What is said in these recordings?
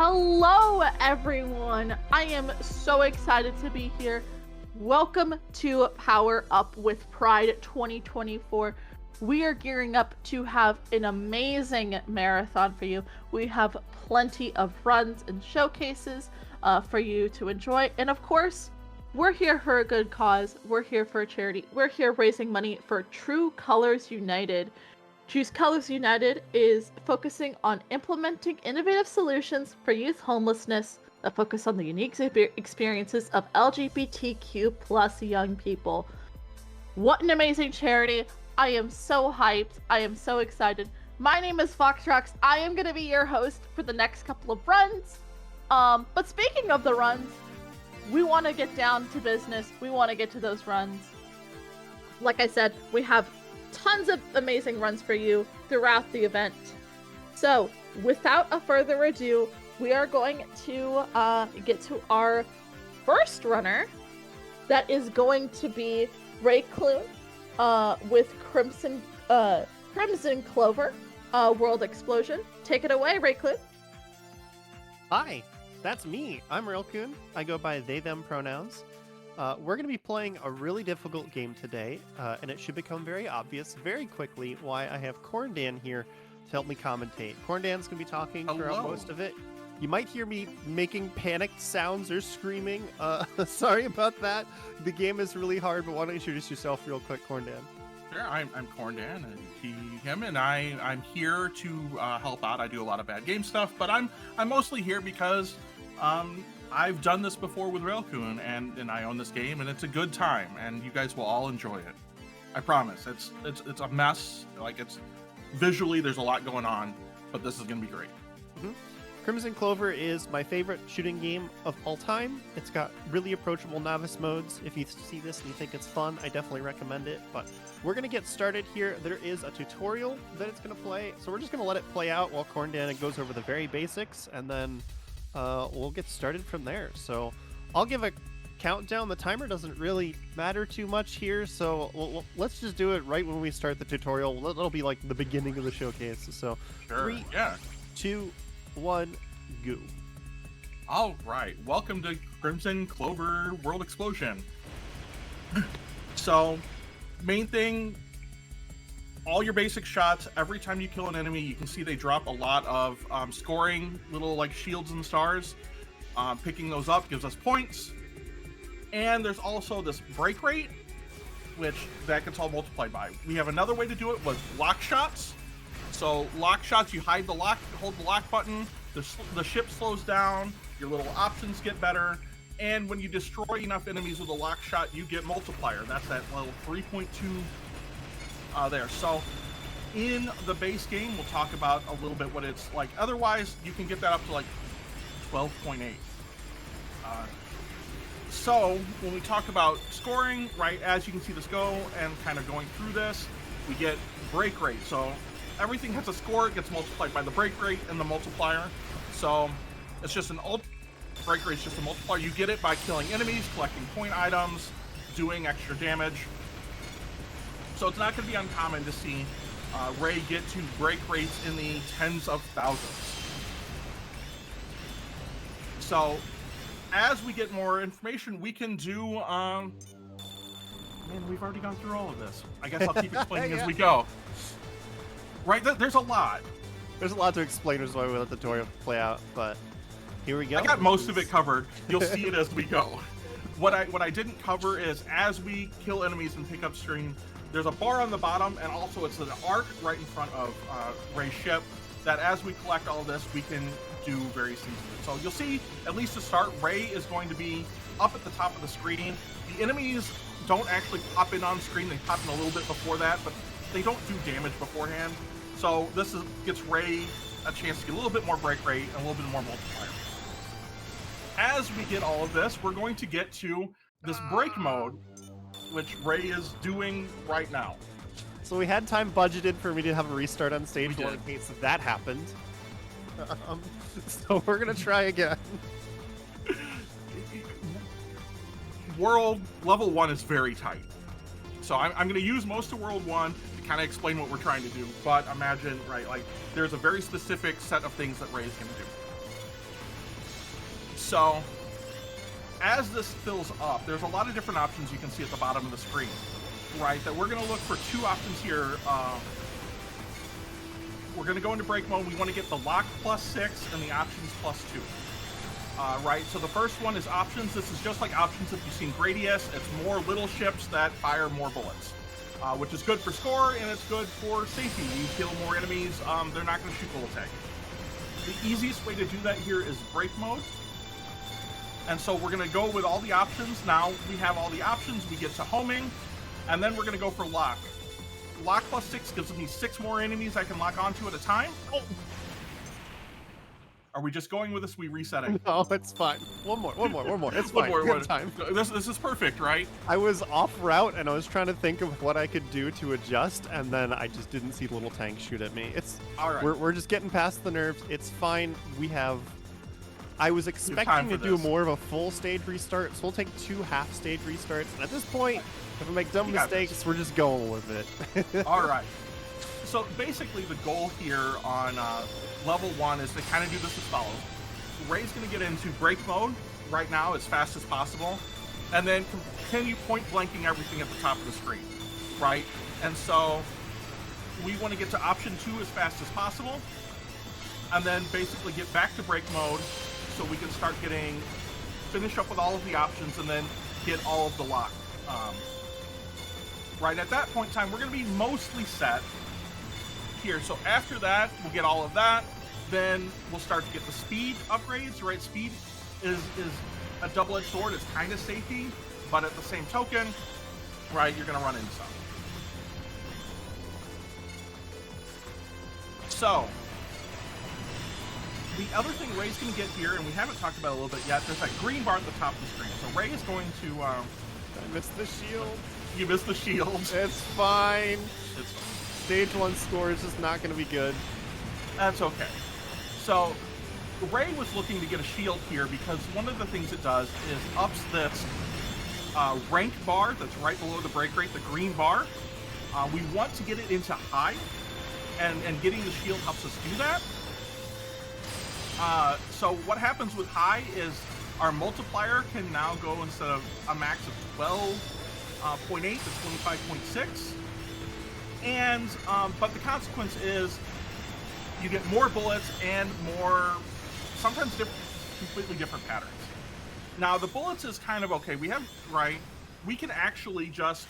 Hello, everyone. I am so excited to be here. Welcome to Power Up with Pride 2024. We are gearing up to have an amazing marathon for you. We have plenty of runs and showcases for you to enjoy. And of course, we're here for a good cause. We're here for a charity. We're here raising money for True Colors United. Choose Colors United is focusing on implementing innovative solutions for youth homelessness that focus on the unique experiences of LGBTQ plus young people. What an amazing charity. I am so hyped. I am so excited. My name is Foxtrox. I am going to be your host for the next couple of runs. But speaking of the runs, we want to get down to business. We want to get to those runs. Like I said, we have tons of amazing runs for you throughout the event. So, without a further ado, we are going to get to our first runner. That is going to be Raelcun with Crimzon Clover World Explosion. Take it away, Raelcun. Hi, that's me. I'm Raelcun. I go by they, them pronouns. We're going to be playing a really difficult game today, and it should become very obvious very quickly why I have Corndan here to help me commentate. Corndan's going to be talking throughout most of it. You might hear me making panicked sounds or screaming. Sorry about that. The game is really hard, but why don't you introduce yourself real quick, Corndan? Sure, I'm Corndan, and him, and I'm here to help out. I do a lot of bad game stuff, but I'm mostly here because I've done this before with Raelcun, and I own this game, and it's a good time, and you guys will all enjoy it. I promise. It's a mess. Like, it's visually, there's a lot going on, but this is gonna be great. Mm-hmm. Crimzon Clover is my favorite shooting game of all time. It's got really approachable novice modes. If you see this and you think it's fun, I definitely recommend it. But we're gonna get started here. There is a tutorial that it's gonna play, so we're just gonna let it play out while Corndan goes over the very basics, and then we'll get started from there. So I'll give a countdown. The timer doesn't really matter too much here, so let's just do it right when we start the tutorial. That'll be like the beginning of the showcase. So Sure. 3, 2, 1, go. All right, welcome to Crimzon Clover World Explosion. So, main thing, all your basic shots, every time you kill an enemy, you can see they drop a lot of scoring, little like shields and stars. Picking those up gives us points. And there's also this break rate, which that gets all multiplied by. We have another way to do it with lock shots. So lock shots, you hide the lock, hold the lock button, the ship slows down, your little options get better, and when you destroy enough enemies with a lock shot, you get multiplier. That's that level 3.2 there. So in the base game, we'll talk about a little bit what it's like. Otherwise, you can get that up to like 12.8. So when we talk about scoring, right, as you can see this go and kind of going through this, we get break rate. So everything has a score, it gets multiplied by the break rate and the multiplier. So it's just break rate is just a multiplier. You get it by killing enemies, collecting point items, doing extra damage. So it's not going to be uncommon to see Ray get to break rates in the tens of thousands. So as we get more information, we can do man, we've already gone through all of this. I guess I'll keep explaining as we go. Right, there's a lot. There's a lot to explain, which is why we let the tutorial play out, but here we go. I got most of it covered. You'll see it as we go. What I didn't cover is as we kill enemies and pick up stream, there's a bar on the bottom, and also it's an arc right in front of Ray's ship that as we collect all of this, we can do various things with it. So you'll see, at least to start, Ray is going to be up at the top of the screen. The enemies don't actually pop in on screen. They pop in a little bit before that, but they don't do damage beforehand. So this gets Ray a chance to get a little bit more break rate and a little bit more multiplier. As we get all of this, we're going to get to this break mode, which Ray is doing right now. So we had time budgeted for me to have a restart on stage one in case that happened. So we're gonna try again. World level 1 is very tight. So I'm going to use most of World 1 to kind of explain what we're trying to do. But imagine, right, like there's a very specific set of things that Ray is going to do. So as this fills up, there's a lot of different options you can see at the bottom of the screen, right? That we're going to look for two options here. We're going to go into break mode. We want to get the lock +6 and the options +2. Right, so the first one is options. This is just like options if you've seen Gradius. It's more little ships that fire more bullets, which is good for score, and it's good for safety. You kill more enemies, they're not going to shoot bullet tag. The easiest way to do that here is break mode. And so we're going to go with all the options. Now we have all the options. We get to homing, and then we're going to go for lock. Lock +6 gives me 6 more enemies I can lock onto at a time. Oh. Are we just going with this? We resetting? No, it's fine. One more. It's fine. One more. Time. This is perfect, right? I was off route and I was trying to think of what I could do to adjust, and then I just didn't see the little tank shoot at me. It's all right. We're just getting past the nerves. It's fine. I was expecting to do more of a full stage restart, so we'll take 2 half stage restarts. And at this point, if I make dumb mistakes, we're just going with it. All right. So basically, the goal here on level 1 is to kind of do this as follows. Ray's going to get into break mode right now as fast as possible, and then continue point blanking everything at the top of the screen, right? And so we want to get to option 2 as fast as possible, and then basically get back to break mode so we can start finish up with all of the options and then get all of the lock. Right at that point in time, we're going to be mostly set here. So after that, we'll get all of that. Then we'll start to get the speed upgrades, right? Speed is a double-edged sword. It's kind of safety, but at the same token, right, you're going to run into some. So the other thing Ray's going to get here, and we haven't talked about it a little bit yet, there's that green bar at the top of the screen. So Ray is going to... I missed the shield. You missed the shield. It's fine. It's fine. Stage 1 score is just not going to be good. That's okay. So Ray was looking to get a shield here because one of the things it does is ups this rank bar that's right below the break rate, the green bar. We want to get it into high, and getting the shield helps us do that. So what happens with high is our multiplier can now go, instead of a max of 12.8 to 25.6. And but the consequence is you get more bullets and more, sometimes completely different patterns. Now the bullets is kind of okay. We can actually just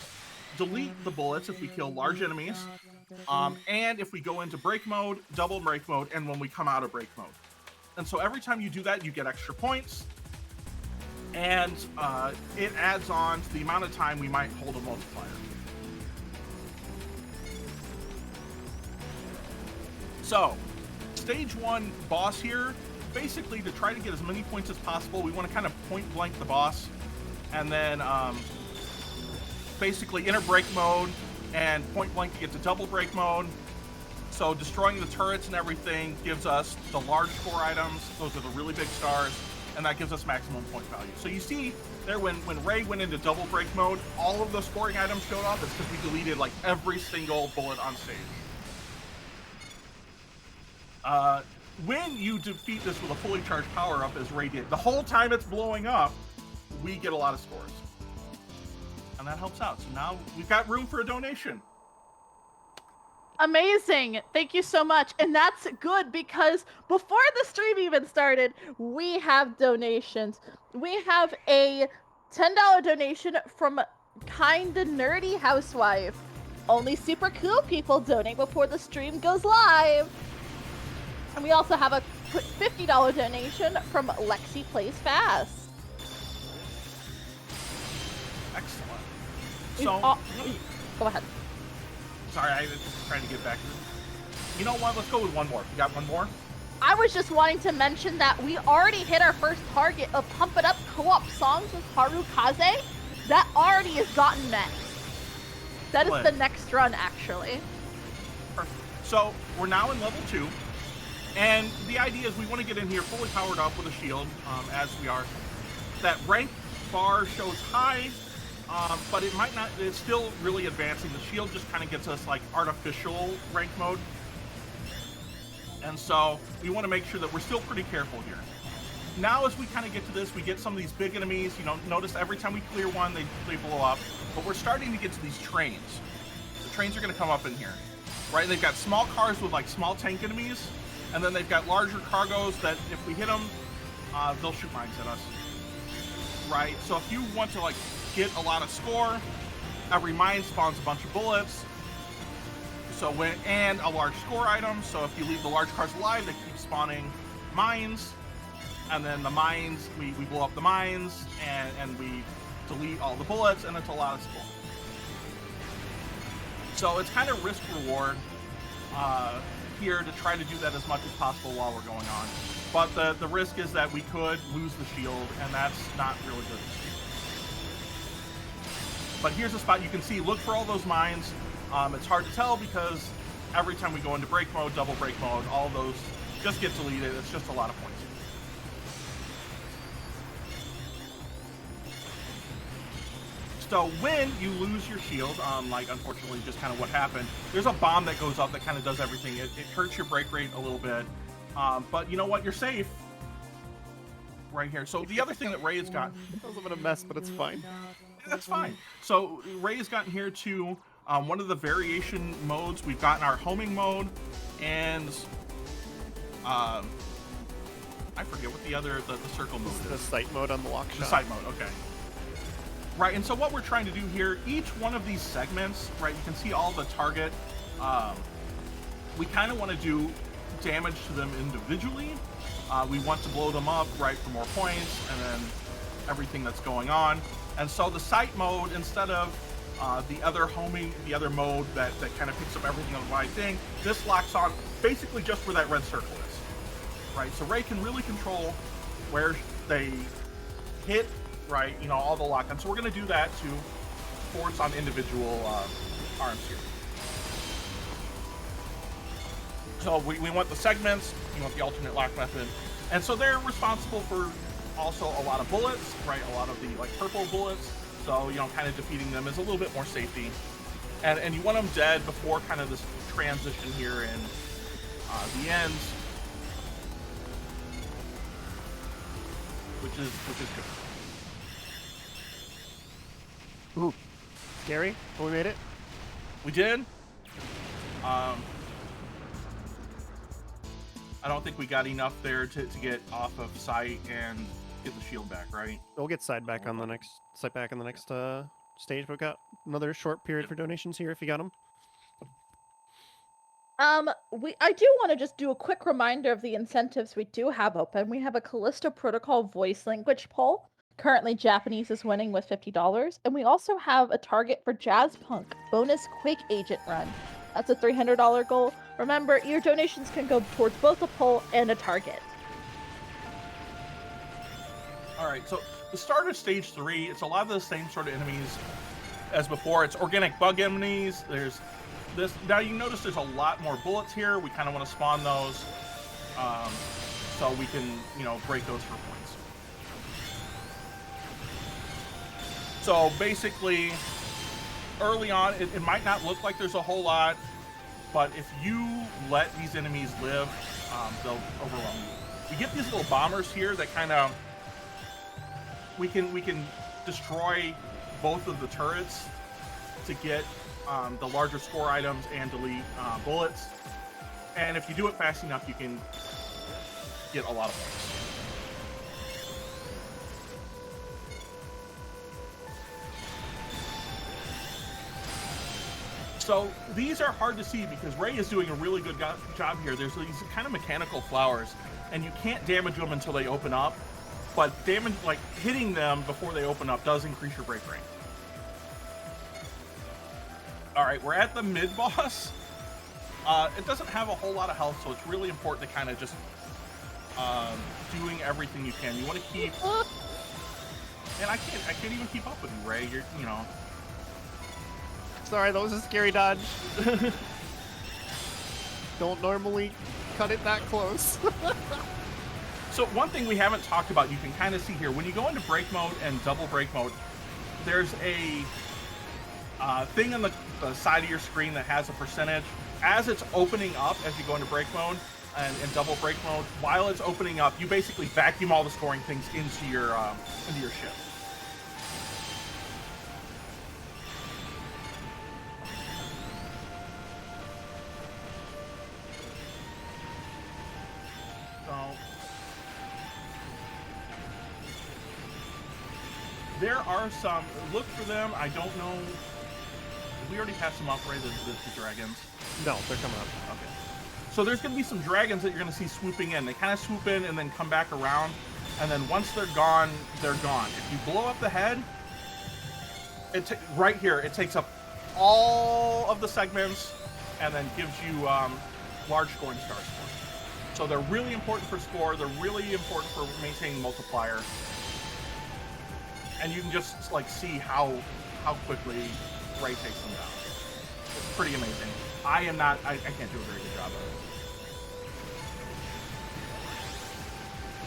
delete the bullets if we kill large enemies, and if we go into break mode, double break mode, and when we come out of break mode. And so every time you do that, you get extra points, and it adds on to the amount of time we might hold a multiplier. So, stage 1 boss here, basically to try to get as many points as possible, we want to kind of point blank the boss, and then basically enter break mode and point blank to get to double break mode. So destroying the turrets and everything gives us the large score items. Those are the really big stars, and that gives us maximum point value. So you see there when Ray went into double break mode, all of the scoring items showed up. It's because we deleted like every single bullet on stage. When you defeat this with a fully charged power-up, as Ray did, the whole time it's blowing up, we get a lot of scores. And that helps out. So now we've got room for a donation. Amazing. Thank you so much. And that's good because before the stream even started, we have donations. We have a $10 donation from Kinda Nerdy Housewife. Only super cool people donate before the stream goes live. And we also have a $50 donation from Lexi Plays Fast. Excellent. So, go ahead. Sorry, I was just trying to get back. You know what? Let's go with one more. You got one more? I was just wanting to mention that we already hit our first target of Pump It Up co-op songs with Harukaze. That already has gotten met. That is the next run, actually. Perfect. So, we're now in level 2. And the idea is we want to get in here fully powered up with a shield, as we are. That rank bar shows high, but it might not, it's still really advancing. The shield just kind of gets us like artificial rank mode. And so we want to make sure that we're still pretty careful here. now as we kind of get to this, we get some of these big enemies. You know, notice every time we clear one, they blow up. But we're starting to get to these trains. The trains are going to come up in here, right? They've got small cars with like small tank enemies, and then they've got larger cargos that if we hit them, they'll shoot mines at us, right? So if you want to like get a lot of score, every mine spawns a bunch of bullets. So and a large score item. So if you leave the large cars alive, they keep spawning mines. And then the mines, we blow up the mines, and we delete all the bullets, and it's a lot of score. So it's kind of risk-reward here to try to do that as much as possible while we're going on. But the risk is that we could lose the shield, and that's not really good. But here's a spot you can see. Look for all those mines. It's hard to tell because every time we go into break mode, double break mode, all those just get deleted. It's just a lot of points. So when you lose your shield, like unfortunately just kind of what happened, there's a bomb that goes up that kind of does everything. It hurts your break rate a little bit, but you know what? You're safe right here. So the other thing that Ray has got, a little bit of a mess, but it's fine. That's fine. So Ray has gotten here to one of the variation modes. We've gotten our homing mode, and I forget what the circle mode is. The sight mode on the lock shot. The sight mode, okay. Right, and so what we're trying to do here, each one of these segments, right, you can see all the target. We kind of want to do damage to them individually. We want to blow them up, right, for more points, and then everything that's going on. And so the sight mode, instead of the other mode that kind of picks up everything on the wide thing, this locks on basically just where that red circle is, right? So Ray can really control where they hit, right, you know, all the lock-on. So we're going to do that to force on individual arms here. So we want the segments, you want the alternate lock method. And so they're responsible for also a lot of bullets, right, a lot of the like purple bullets. So, you know, kind of defeating them is a little bit more safety. And you want them dead before kind of this transition here in the ends, which is good. Ooh, scary, but we made it. We did. I don't think we got enough there to get off of sight and get the shield back, right? We'll get sight back on the next stage. We've got another short period for donations here if you got them. I do want to just do a quick reminder of the incentives we do have open. We have a Callisto Protocol voice language poll. Currently, Japanese is winning with $50, and we also have a target for Jazz Punk bonus Quake Agent run. That's a $300 goal. Remember, your donations can go towards both a poll and a target. All right, so the start of stage 3, it's a lot of the same sort of enemies as before. It's organic bug enemies. There's this. Now you notice there's a lot more bullets here. We kind of want to spawn those so we can, you know, break those for points. So basically, early on, it might not look like there's a whole lot, but if you let these enemies live, they'll overwhelm you. We get these little bombers here that kind of, we can destroy both of the turrets to get the larger score items and delete bullets. And if you do it fast enough, you can get a lot of points. So these are hard to see because Ray is doing a really good job here. There's these kind of mechanical flowers, and you can't damage them until they open up. But damage, like hitting them before they open up, does increase your break rate. All right, we're at the mid boss. It doesn't have a whole lot of health, so it's really important to kind of just doing everything you can. You want to keep. And I can't even keep up with you, Ray. You know. Sorry, that was a scary dodge. Don't normally cut it that close. So one thing we haven't talked about, you can kind of see here, when you go into break mode and double break mode, there's a thing on the side of your screen that has a percentage. As it's opening up, as you go into break mode, and double break mode. While it's opening up, you basically vacuum all the scoring things into your ship. So there are some. Look for them. I don't know. We already have some upgrades to dragons. No, they're coming up. Okay. So there's going to be some dragons that you're going to see swooping in. They kind of swoop in and then come back around. And then once they're gone, they're gone. If you blow up the head, right here, it takes up all of the segments and then gives you large scoring stars for it. So they're really important for score. They're really important for maintaining multiplier. And you can just like see how quickly Ray takes them down. It's pretty amazing. I can't do a very good job of it.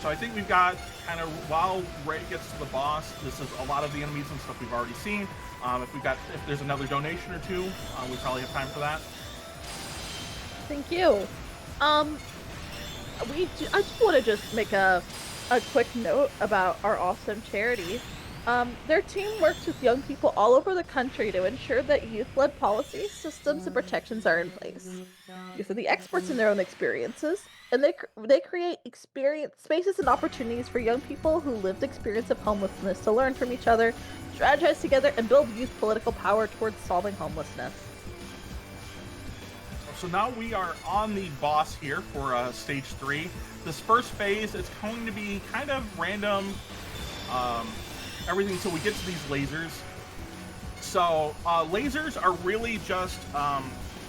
So I think we've got kind of, while Ray gets to the boss, this is a lot of the enemies and stuff we've already seen. If there's another donation or two, we probably have time for that. Thank you. I just want to just make a quick note about our awesome charity. Their team works with young people all over the country to ensure that youth-led policies, systems, and protections are in place. Youth are the experts in their own experiences, and they create spaces and opportunities for young people who lived experience of homelessness to learn from each other, strategize together, and build youth political power towards solving homelessness. So now we are on the boss here for stage 3. This first phase is going to be kind of random. Everything until we get to these lasers. So lasers are really just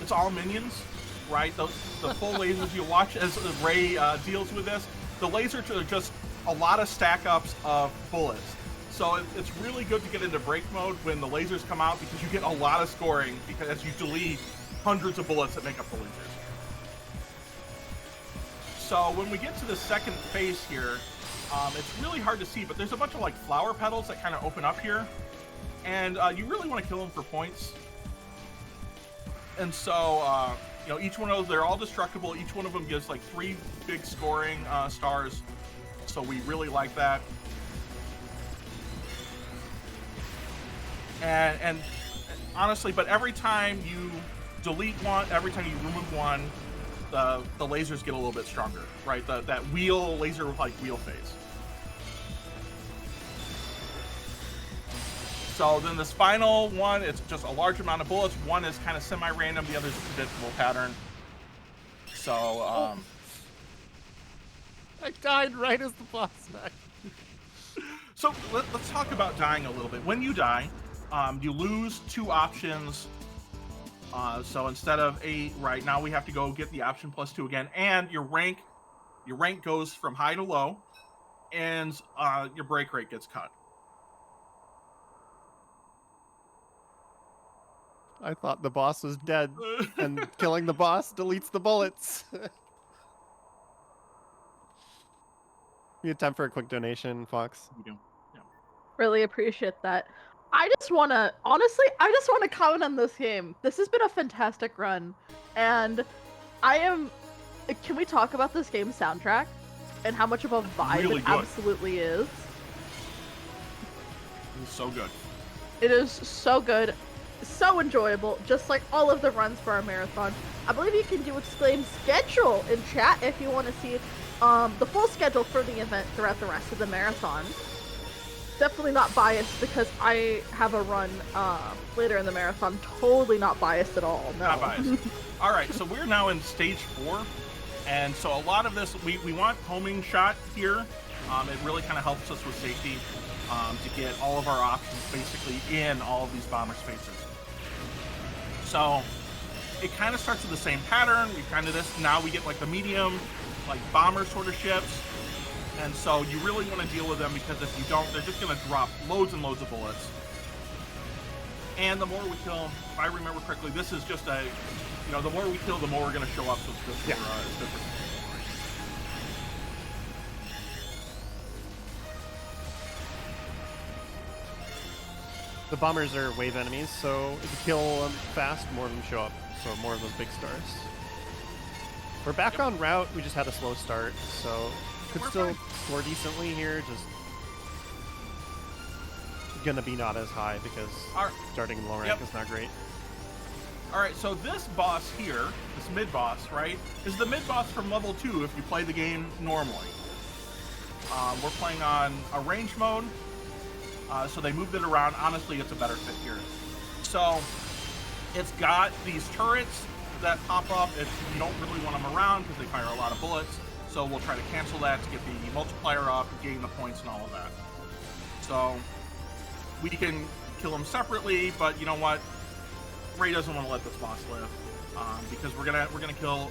it's all minions, right? The full lasers you watch as Ray deals with this. The lasers are just a lot of stack ups of bullets. So it's really good to get into break mode when the lasers come out because you get a lot of scoring because as you delete hundreds of bullets that make up the lasers. So when we get to the second phase here, it's really hard to see, but there's a bunch of like flower petals that kind of open up here, and you really want to kill them for points. And so, each one of those, they're all destructible. Each one of them gives like 3 big scoring stars, so we really like that. And honestly, but every time you delete one, every time you remove one, the lasers get a little bit stronger, right? That laser like wheel phase. So then this final one, it's just a large amount of bullets. One is kind of semi-random, the other is a predictable pattern. So, I died right as the boss died. So let's talk about dying a little bit. When you die, you lose 2 options. So instead of 8, right now we have to go get the option +2 again, and your rank goes from high to low, and your break rate gets cut. I thought the boss was dead, and killing the boss deletes the bullets. You have time for a quick donation, Fox? You do. Yeah. Really appreciate that. I just want to comment on this game. This has been a fantastic run, and can we talk about this game's soundtrack and how much of a vibe really it good. absolutely is? It's so good. It is so good, so enjoyable, just like all of the runs for our marathon. I believe you can do exclaim schedule in chat if you want to see the full schedule for the event throughout the rest of the marathon. Definitely not biased because I have a run later in the marathon. Totally not biased at all. No. Not biased. All right, so we're now in stage 4, and so a lot of this we want homing shot here. It really kind of helps us with safety to get all of our options basically in all of these bomber spaces. So it kind of starts with the same pattern. We kind of now we get like the medium, like bomber sort of ships. And so you really want to deal with them because if you don't, they're just going to drop loads and loads of bullets. And the more we kill, if I remember correctly, this is just the more we kill, the more we're going to show up. So it's good for, it's good for. The bombers are wave enemies, so if you kill them fast, more of them show up. So more of those big stars. We're back on route. We just had a slow start, so could We're still fine. score decently here. Just gonna be not as high because All right. starting in low rank Yep. is not great. All right, so this boss here, this mid boss, right, is the mid boss from level 2 if you play the game normally. We're playing on a range mode, so they moved it around. Honestly, it's a better fit here. So it's got these turrets that pop up if you don't really want them around because they fire a lot of bullets. So we'll try to cancel that to get the multiplier up, gain the points and all of that. So we can kill them separately, but you know what? Ray doesn't want to let this boss live because we're gonna go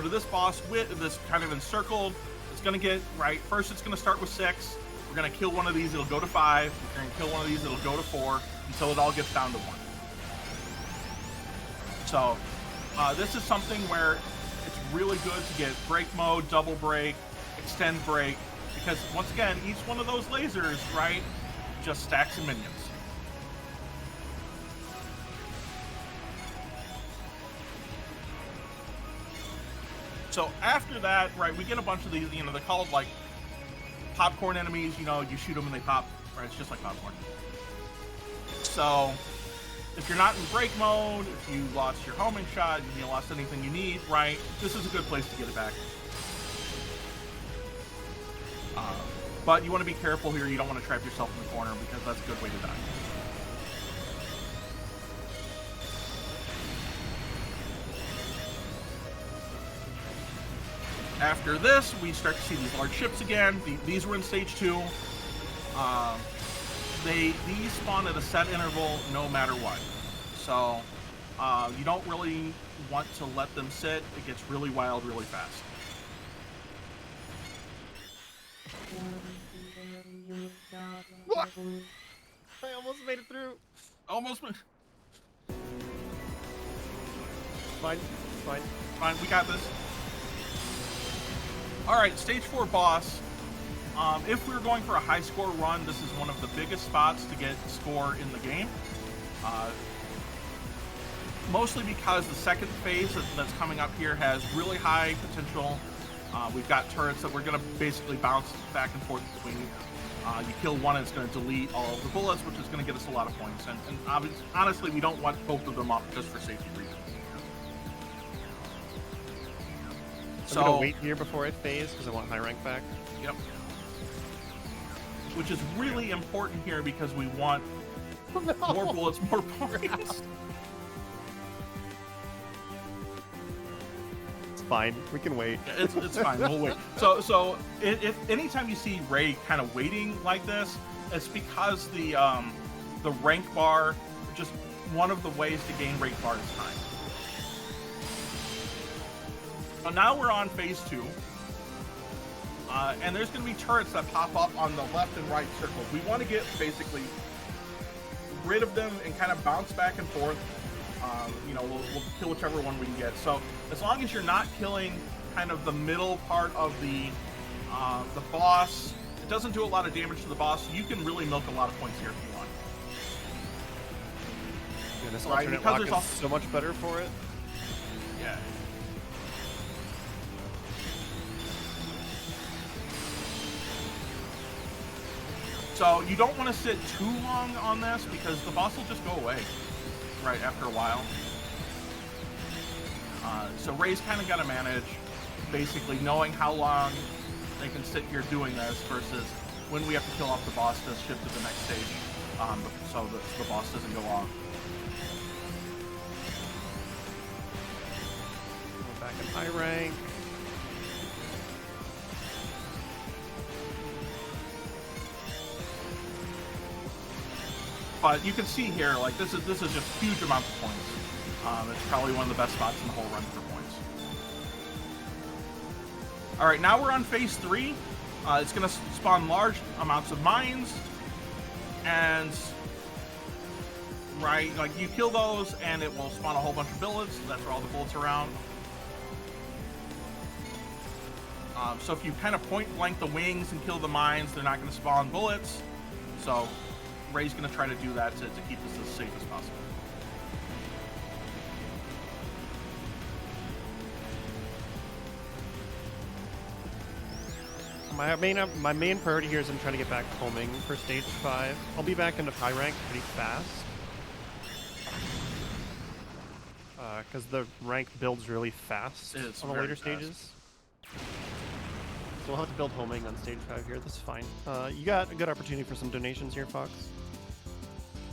to this boss with this kind of encircled. It's gonna get right first. It's gonna start with 6. We're gonna kill one of these. It'll go to 5. We're gonna kill one of these. It'll go to 4 until it all gets down to 1. So this is something where it's really good to get break mode, double break, extend break, because once again, each one of those lasers, right, just stacks of minions. So after that, right, we get a bunch of these, you know, they're called like popcorn enemies, you know, you shoot them and they pop, right? It's just like popcorn. So if you're not in break mode, if you lost your homing shot, you lost anything you need, right, this is a good place to get it back. But you want to be careful here. You don't want to trap yourself in the corner because that's a good way to die. After this, we start to see these large ships again. These were in stage 2. These spawn at a set interval no matter what. So you don't really want to let them sit. It gets really wild really fast. What? I almost made it through. Almost. Fine, fine. Fine, we got this. All right, stage 4 boss. If we were going for a high score run, this is one of the biggest spots to get score in the game. Mostly because the second phase that's coming up here has really high potential. We've got turrets that we're going to basically bounce back and forth between. You kill one and it's going to delete all of the bullets, which is going to get us a lot of points. And honestly, we don't want both of them up just for safety reasons. I'm gonna wait here before I phase because I want high rank back. Yep. Which is really important here because we want more bullets, more points. It's fine. We can wait. It's fine. We'll wait. So if anytime you see Ray kind of waiting like this, it's because the rank bar, just one of the ways to gain rank bar is time. So now we're on phase 2. And there's going to be turrets that pop up on the left and right circles. We want to get basically rid of them and kind of bounce back and forth. You know, we'll kill whichever one we can get. So as long as you're not killing kind of the middle part of the boss, it doesn't do a lot of damage to the boss. You can really milk a lot of points here if you want. Yeah, this Right, alternate because lock there's is so much better for it. Yeah. So you don't want to sit too long on this because the boss will just go away right after a while. So Ray's kind of got to manage basically knowing how long they can sit here doing this versus when we have to kill off the boss to shift to the next stage, so the boss doesn't go off. We're back in high rank. But you can see here, like this is just huge amounts of points. It's probably one of the best spots in the whole run for points. All right, now we're on phase 3. It's going to spawn large amounts of mines, and right, like you kill those, and it will spawn a whole bunch of bullets. That's where all the bullets are around. So if you kind of point blank the wings and kill the mines, they're not going to spawn bullets. So Ray's going to try to do that to keep this as safe as possible. My main priority here is I'm trying to get back homing for stage 5. I'll be back into high rank pretty fast. Because the rank builds really fast on the later stages. So we'll have to build homing on stage 5 here. This is fine. You got a good opportunity for some donations here, Fox.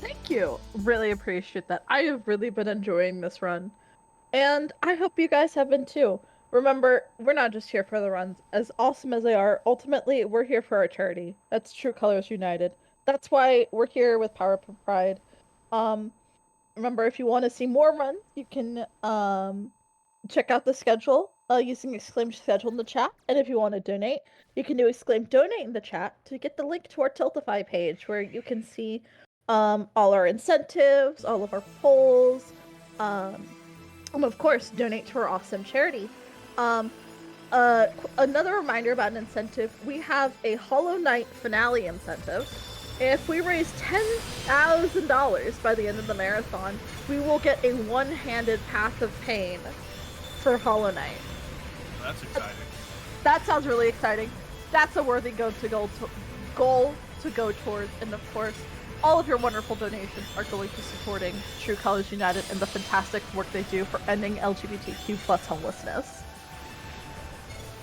Thank you. Really appreciate that. I have really been enjoying this run. And I hope you guys have been too. Remember, we're not just here for the runs. As awesome as they are, ultimately, we're here for our charity. That's True Colors United. That's why we're here with Power Up with Pride. Remember, if you want to see more runs, you can check out the schedule using exclaim schedule in the chat. And if you want to donate, you can do exclaim donate in the chat to get the link to our Tiltify page where you can see all our incentives, all of our polls, and of course, donate to our awesome charity. Another reminder about an incentive, we have a Hollow Knight finale incentive. If we raise $10,000 by the end of the marathon, we will get a one-handed Path of Pain for Hollow Knight. That's exciting. That sounds really exciting. That's a worthy goal to go towards, and of course, all of your wonderful donations are going to supporting True Colors United and the fantastic work they do for ending LGBTQ+ homelessness.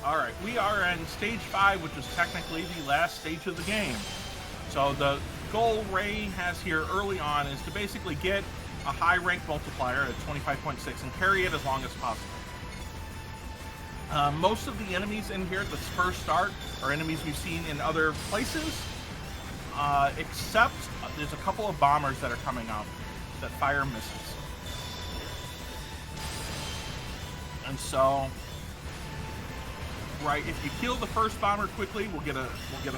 Alright, we are in stage 5, which is technically the last stage of the game. So the goal Ray has here early on is to basically get a high rank multiplier at 25.6 and carry it as long as possible. Most of the enemies in here at the first start are enemies we've seen in other places, except there's a couple of bombers that are coming up that fire missiles. And so, right, if you kill the first bomber quickly, we'll get a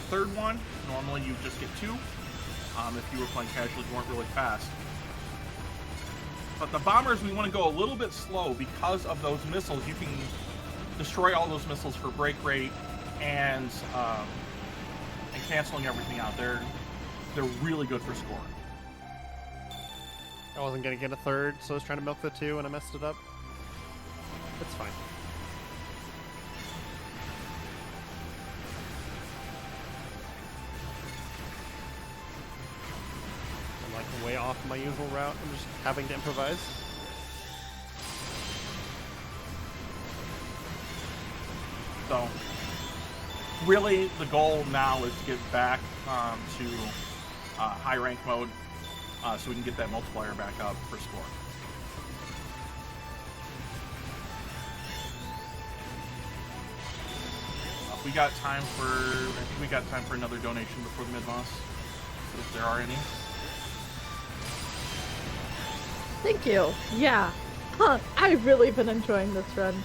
third one. Normally you just get 2. If you were playing casually, you weren't really fast. But the bombers, we want to go a little bit slow because of those missiles. You can destroy all those missiles for break rate and canceling everything out. They're really good for scoring. I wasn't gonna get a third, so I was trying to milk the 2 and I messed it up. It's fine. I'm like way off my usual route. I'm just having to improvise. So, really, the goal now is to get back to high rank mode so we can get that multiplier back up for score. We got time for, I think we got time for another donation before the mid-boss, if there are any. Thank you. Yeah. I've really been enjoying this run.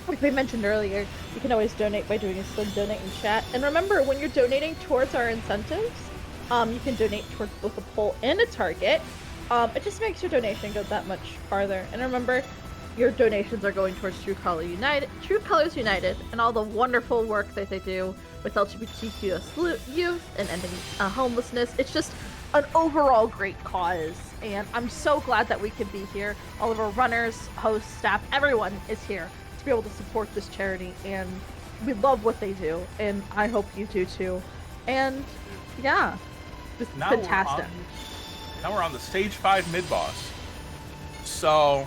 Like we mentioned earlier, you can always donate by doing a slim donate in chat. And remember, when you're donating towards our incentives, you can donate towards both a poll and a target. It just makes your donation go that much farther. And remember, your donations are going towards True Colors United, and all the wonderful work that they do with LGBTQ youth and ending homelessness. It's just an overall great cause, and I'm so glad that we can be here. All of our runners, hosts, staff, everyone is here to be able to support this charity, and we love what they do, and I hope you do too. And yeah, it's fantastic. Now we're on the stage 5 mid-boss. So,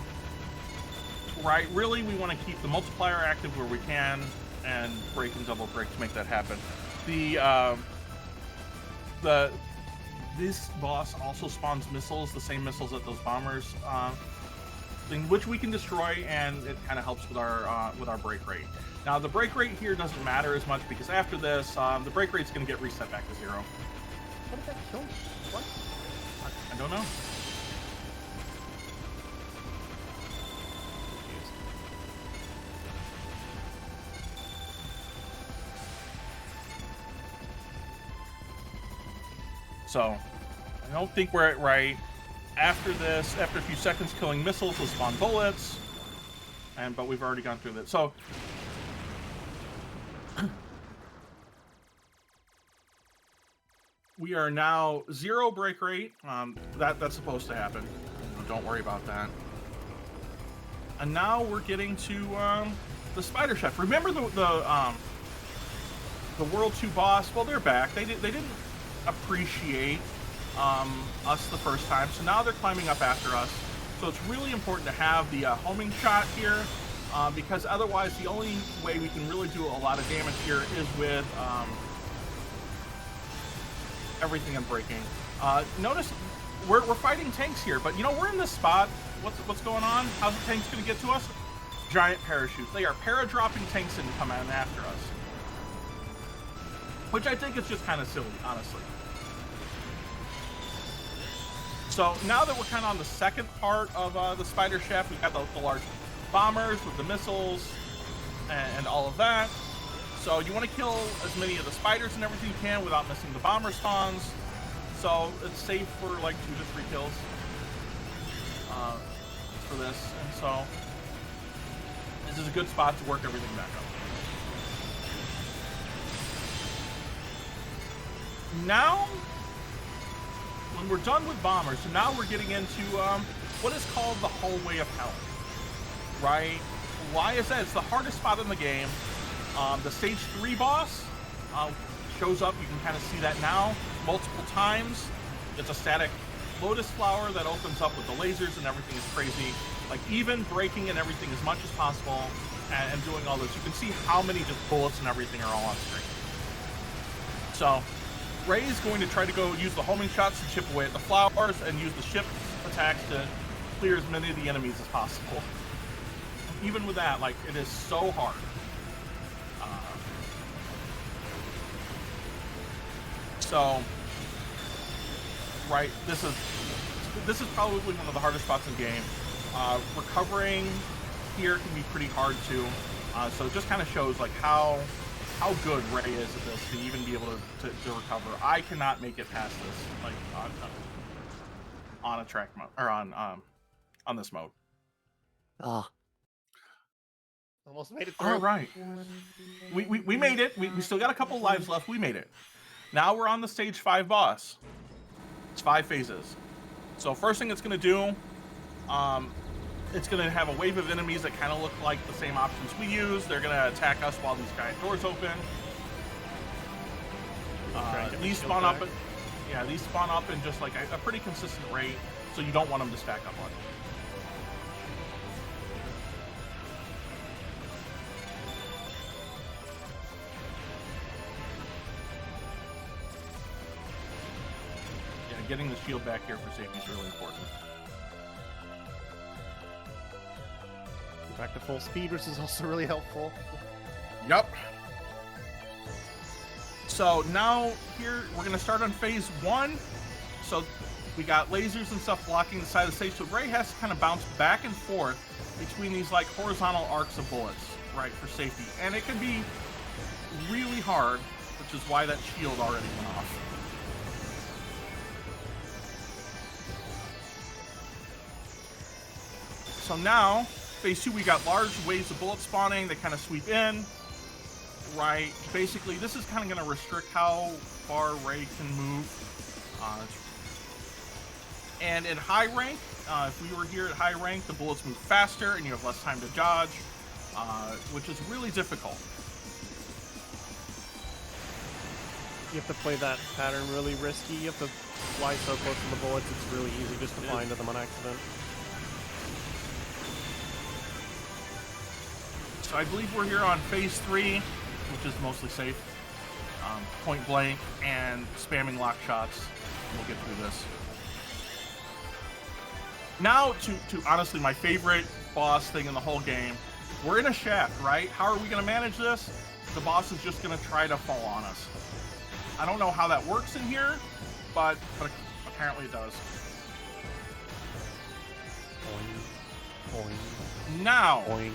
right, really we want to keep the multiplier active where we can, and break and double break to make that happen. This boss also spawns missiles, the same missiles that those bombers, which we can destroy, and it kind of helps with our break rate. Now the break rate here doesn't matter as much because after this, the break rate's going to get reset back to 0. What did that kill me? What? I don't know. So, I don't think we're at right. After this, after a few seconds killing missiles, we'll spawn bullets. But we've already gone through that. So, we are now 0 break rate. That's supposed to happen. Don't worry about that. And now we're getting to the Spider Chef. Remember The World 2 boss, well, they're back. They didn't appreciate us the first time, so now they're climbing up after us. So it's really important to have the homing shot here, because otherwise the only way we can really do a lot of damage here is with everything unbreaking. Notice we're fighting tanks here, but you know, we're in this spot. What's going on? How's the tanks going to get to us? Giant parachutes. They are para-dropping tanks in to come in after us. Which I think is just kind of silly, honestly. So now that we're kind of on the second part of the spider shaft, we've got the large bombers with the missiles and all of that. So you want to kill as many of the spiders and everything you can without missing the bomber spawns. So it's safe for like 2 to 3 kills for this. And so this is a good spot to work everything back up. Now, when we're done with bombers, so now we're getting into what is called the hallway of hell, right? Why is that? It's the hardest spot in the game. The stage 3 boss shows up. You can kind of see that now multiple times. It's a static lotus flower that opens up with the lasers, and everything is crazy. Like, even breaking and everything as much as possible and doing all this. You can see how many just bullets and everything are all on screen. So Ray is going to try to go use the homing shots to chip away at the flowers and use the ship attacks to clear as many of the enemies as possible. Even with that, like, it is so hard. So, right, this is probably one of the hardest spots in the game. Recovering here can be pretty hard too. So it just kind of shows like how good Ray is at this to even be able to recover. I cannot make it past this, like on a track mode or on this mode. Ah, almost made it through. All right, we made it. We still got a couple lives left. We made it. Now we're on the stage 5 boss. It's 5 phases. So first thing it's gonna do, it's gonna have a wave of enemies that kind of look like the same options we use. They're gonna attack us while these giant doors open. These spawn up, these spawn up in just like a pretty consistent rate, so you don't want them to stack up on you. Yeah, getting the shield back here for safety is really important. Back to full speed, which is also really helpful. Yep. So now here we're gonna start on phase 1. So we got lasers and stuff blocking the side of the stage. So Ray has to kind of bounce back and forth between these like horizontal arcs of bullets, right, for safety. And it can be really hard, which is why that shield already went off. So now, phase 2, we got large waves of bullets spawning. They kind of sweep in, right? Basically, this is kind of going to restrict how far Ray can move. And in high rank, if we were here at high rank, the bullets move faster and you have less time to dodge, which is really difficult. You have to play that pattern really risky. You have to fly so close to the bullets, it's really easy just to fly into them on accident. So I believe we're here on phase 3, which is mostly safe. Point blank and spamming lock shots. We'll get through this. Now to honestly my favorite boss thing in the whole game. We're in a shaft, right? How are we going to manage this? The boss is just going to try to fall on us. I don't know how that works in here, but apparently it does. Boing, boing, now, boing.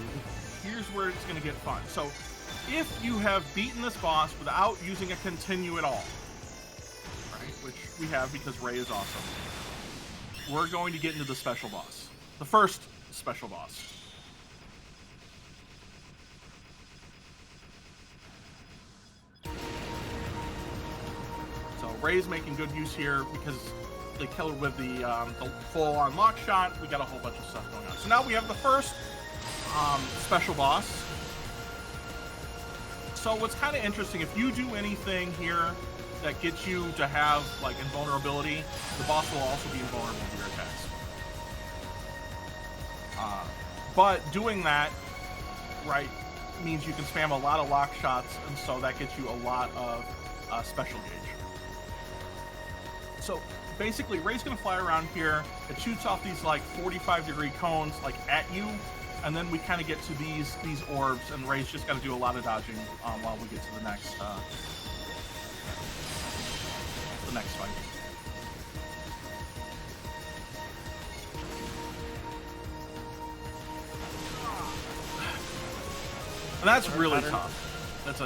Here's where it's going to get fun. So, if you have beaten this boss without using a continue at all, right, which we have because Ray is awesome, we're going to get into the special boss. The first special boss. So, Ray's making good use here because they kill her with the full-on lock shot. We got a whole bunch of stuff going on. So now we have the first special boss. So what's kind of interesting, if you do anything here that gets you to have like invulnerability, the boss will also be invulnerable to your attacks. But doing that, right, means you can spam a lot of lock shots, and so that gets you a lot of special gauge. So basically, Ray's gonna fly around here. It shoots off these like 45-degree cones like at you, and then we kind of get to these orbs, and Ray's just got to do a lot of dodging while we get to the next fight. And that's really tough.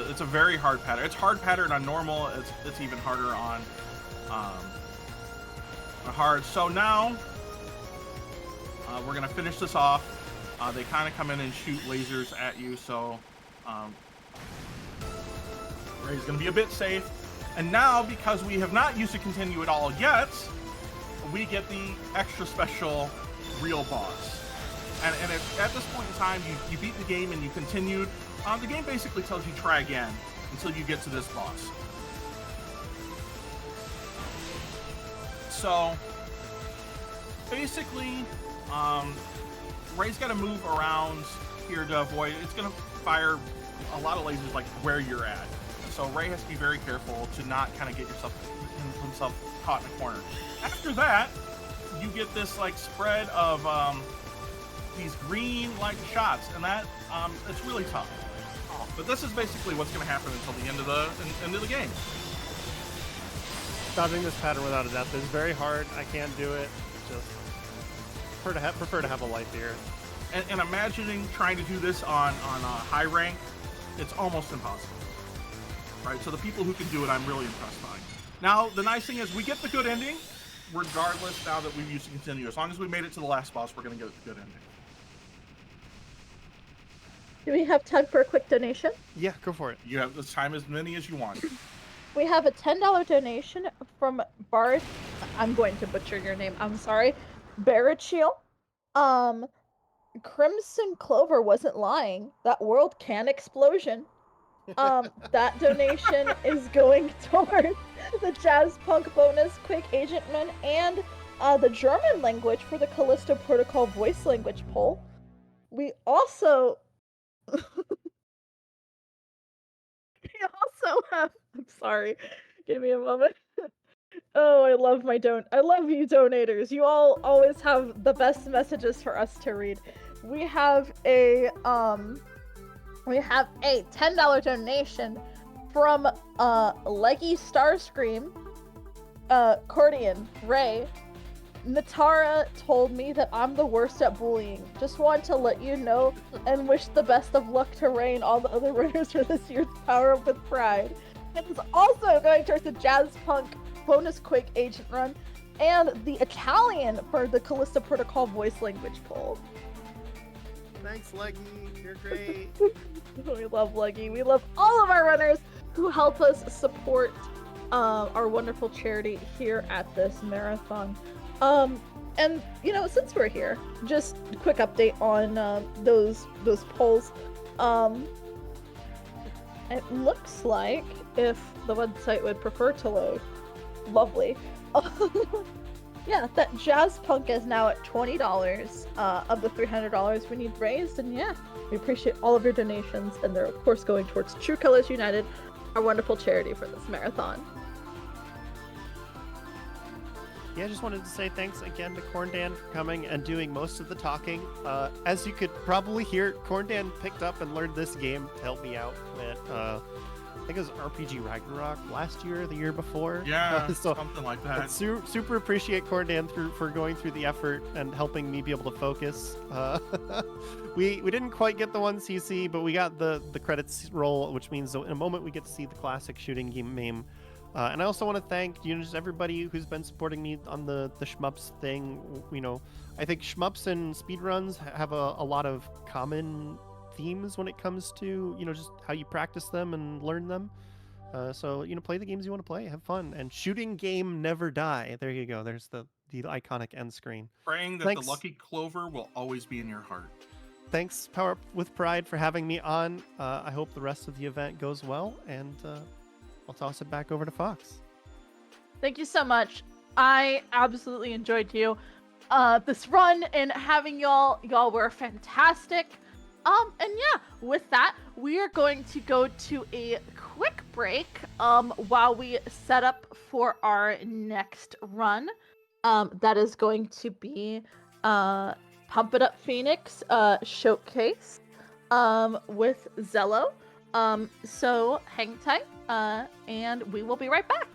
It's a very hard pattern. It's hard pattern on normal. It's even harder on hard. So now we're gonna finish this off. They kind of come in and shoot lasers at you, so Ray's gonna be a bit safe. And now, because we have not used to continue at all yet, we get the extra special real boss. And at this point in time, you beat the game and you continued. The game basically tells you try again until you get to this boss. So basically, Ray's got to move around here to avoid. It's going to fire a lot of lasers like where you're at. So Ray has to be very careful to not kind of get himself caught in a corner. After that, you get this like spread of these green like shots, and that it's really tough. But this is basically what's going to happen until the end of the game. Dodging this pattern without a death is very hard. I can't do it. Just prefer to have a life here. And imagining trying to do this on high rank, it's almost impossible. Right? So the people who can do it, I'm really impressed by. Now, the nice thing is we get the good ending, regardless now that we've used to continue. As long as we made it to the last boss, we're going to get the good ending. Do we have time for a quick donation? Yeah, go for it. You have this time as many as you want. We have a $10 donation from Bart. I'm going to butcher your name. I'm sorry. Barachiel. Crimson Clover wasn't lying. That world can explosion. That donation is going towards the Jazz Punk bonus, Quick Agent Run, and the German language for the Callisto Protocol voice language poll. We also have, I'm sorry, give me a moment. Oh, I love you donators. You all always have the best messages for us to read. We have a $10 donation from Leggy Starscream, Cordian, Ray. Natara told me that I'm the worst at bullying. Just want to let you know and wish the best of luck to Ray and all the other runners for this year's Power Up with Pride. It is also going towards the Jazz Punk bonus Quick Agent Run and the Italian for the Callisto Protocol voice language poll. Thanks, Leggy. You're great. We love Leggy. We love all of our runners who help us support our wonderful charity here at this marathon. And since we're here, just a quick update on those polls. It looks like, if the website would prefer to load, lovely. Yeah, that Jazz Punk is now at $20 of the $300 we need raised, and yeah, we appreciate all of your donations, and they're of course going towards True Colors United, our wonderful charity for this marathon. Yeah, I just wanted to say thanks again to Corndan for coming and doing most of the talking. As you could probably hear, Corndan picked up and learned this game to help me out with, I think it was RPG Ragnarok last year or the year before. Yeah, so something like that. Super appreciate Corndan for going through the effort and helping me be able to focus. We didn't quite get the 1 CC, but we got the credits roll, which means in a moment we get to see the classic shooting game meme. And I also want to thank just everybody who's been supporting me on the shmups thing. I think shmups and speedruns have a lot of common themes when it comes to just how you practice them and learn them. So play the games you want to play, have fun, and shooting game never die. There you go. There's the iconic end screen. Praying that the lucky Clover will always be in your heart. thanks Power Up with Pride for having me on. I hope the rest of the event goes well, and I'll toss it back over to Fox. Thank you so much. I absolutely enjoyed you. This run and having y'all were fantastic. And yeah, with that, we are going to go to a quick break while we set up for our next run. That is going to be Pump It Up Phoenix showcase with Zello. So hang tight, and we will be right back.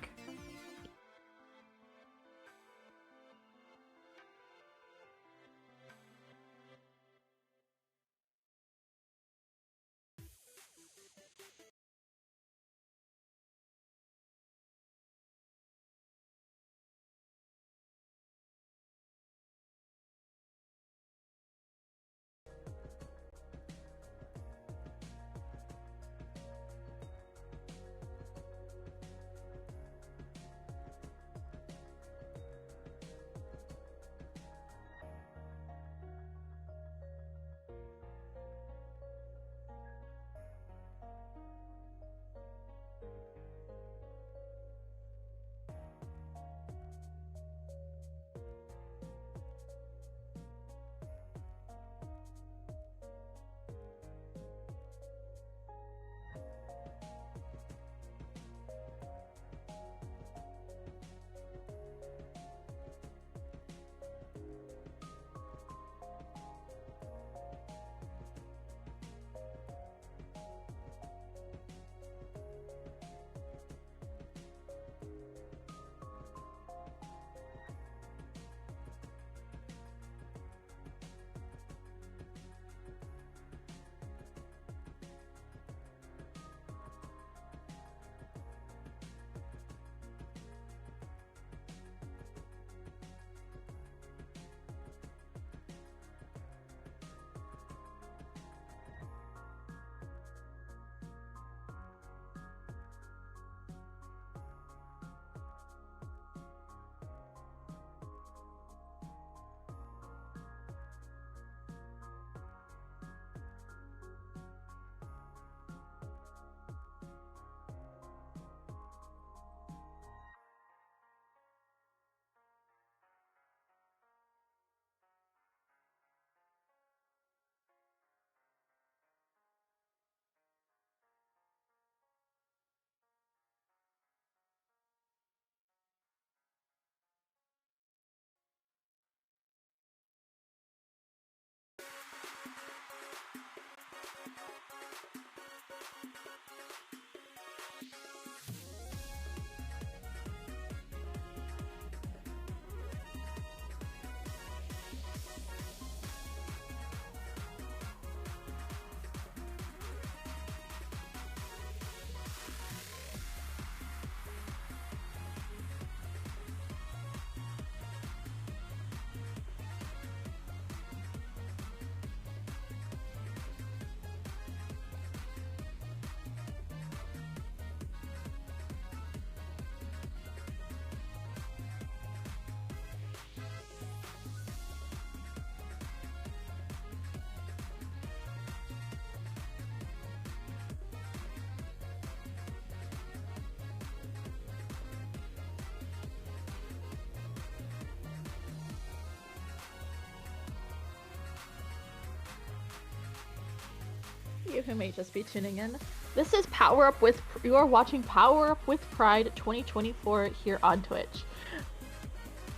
You who may just be tuning in. This is Power Up with. You are watching Power Up with Pride 2024 here on Twitch.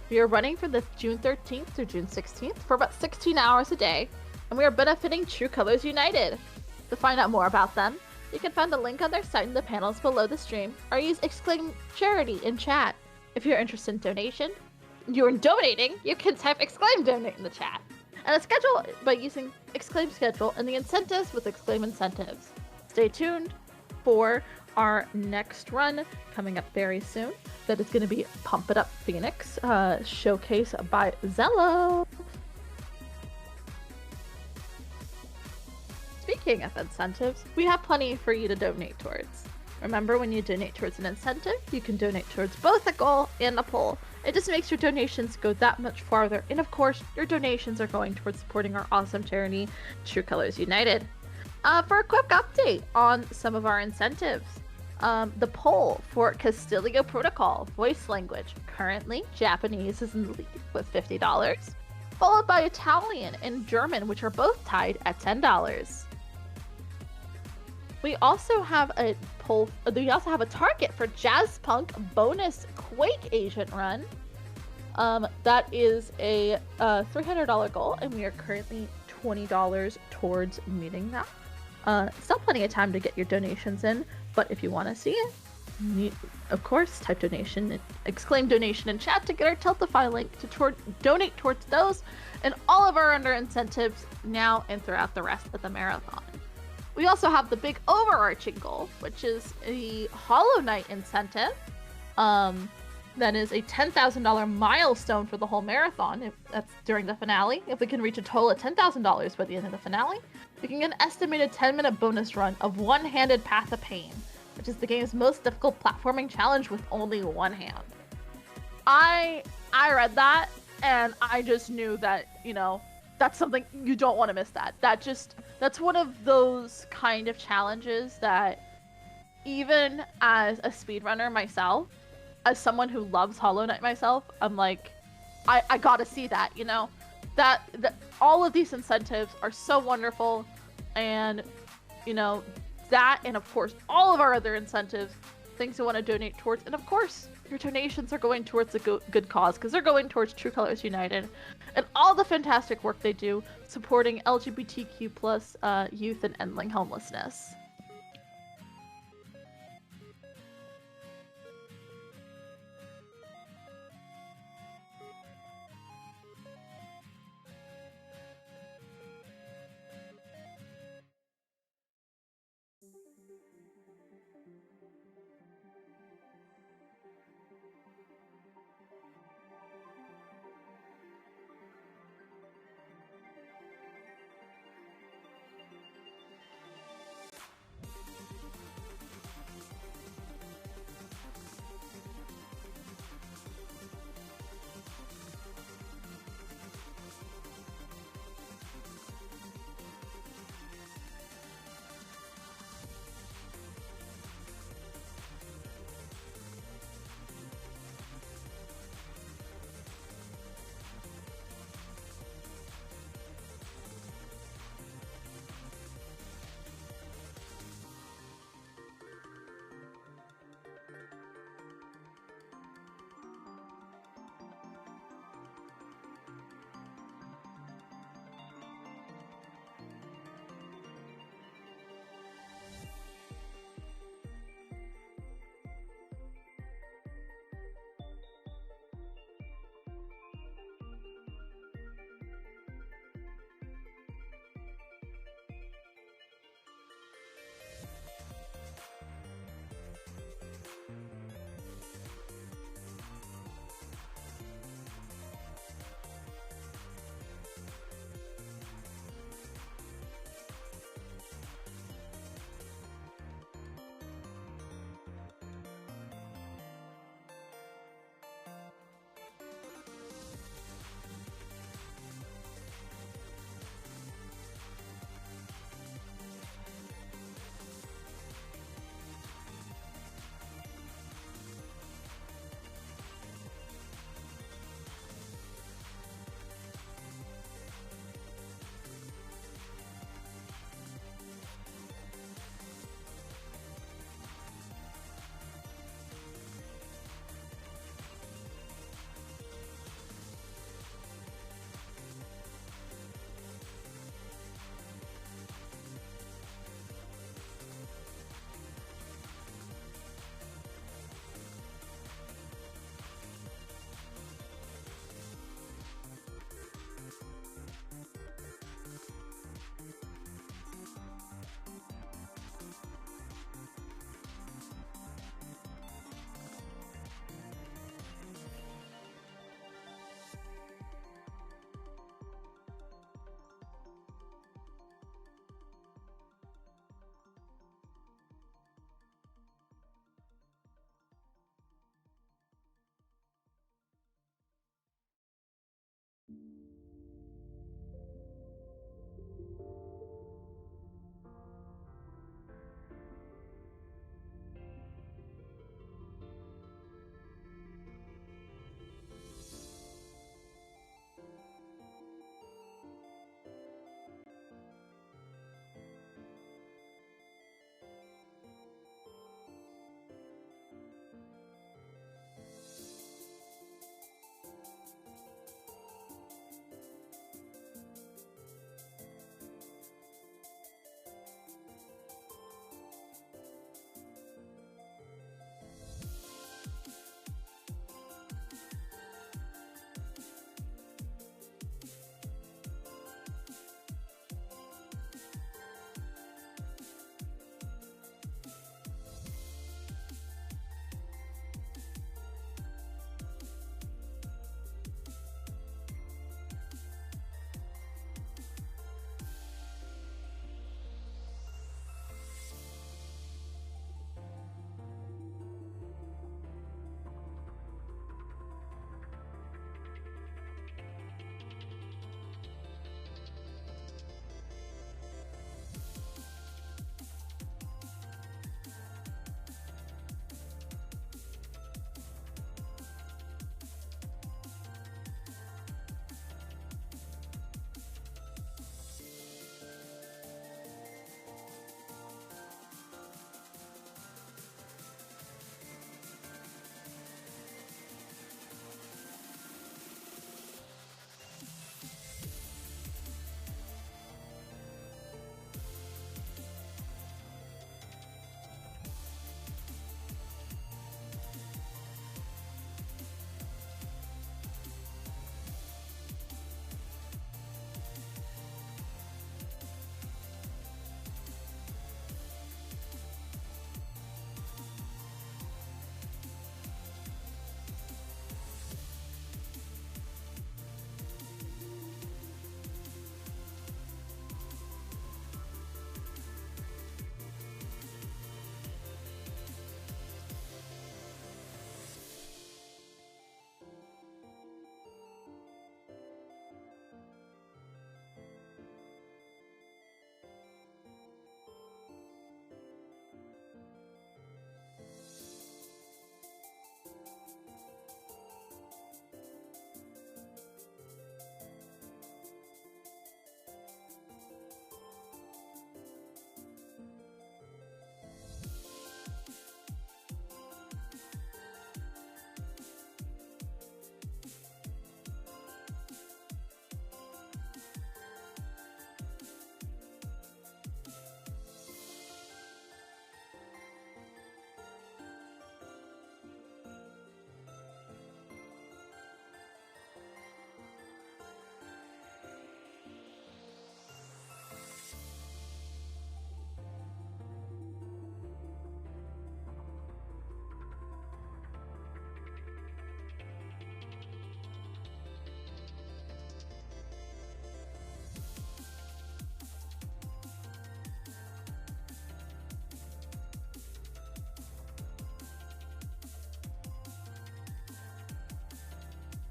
We are running for the June 13th through June 16th for about 16 hours a day, and we are benefiting True Colors United. To find out more about them, you can find the link on their site in the panels below the stream, or use exclaim charity in chat. If you're interested in donating, you can type exclaim donate in the chat. And a schedule by using exclaim schedule and the incentives with exclaim incentives. Stay tuned for our next run coming up very soon. That is going to be Pump It Up Phoenix, showcase by Zello. Speaking of incentives, we have plenty for you to donate towards. Remember, when you donate towards an incentive, you can donate towards both a goal and a poll. It just makes your donations go that much farther, and of course, your donations are going towards supporting our awesome charity, True Colors United. For a quick update on some of our incentives, the poll for Castillo Protocol voice language, currently Japanese is in the lead with $50, followed by Italian and German, which are both tied at $10. We also have a target for Jazz Punk bonus Quake agent run. That is a $300 goal, and we are currently $20 towards meeting that. Still plenty of time to get your donations in, but if you want to see it, of course, type donation, exclaim donation in chat to get our Tiltify link to donate towards those and all of our under incentives now and throughout the rest of the marathon. We also have the big overarching goal, which is the Hollow Knight incentive. That is a $10,000 milestone for the whole marathon. If that's during the finale. If we can reach a total of $10,000 by the end of the finale, we can get an estimated 10-minute bonus run of One-Handed Path of Pain, which is the game's most difficult platforming challenge with only one hand. I read that and I just knew that, that's something you don't want to miss. That's one of those kind of challenges that even as a speedrunner myself, as someone who loves Hollow Knight myself, I'm like, I gotta see that, that all of these incentives are so wonderful, and that, and of course all of our other incentives, things you want to donate towards, and of course your donations are going towards a good cause, because they're going towards True Colors United and all the fantastic work they do supporting LGBTQ+ youth and ending homelessness.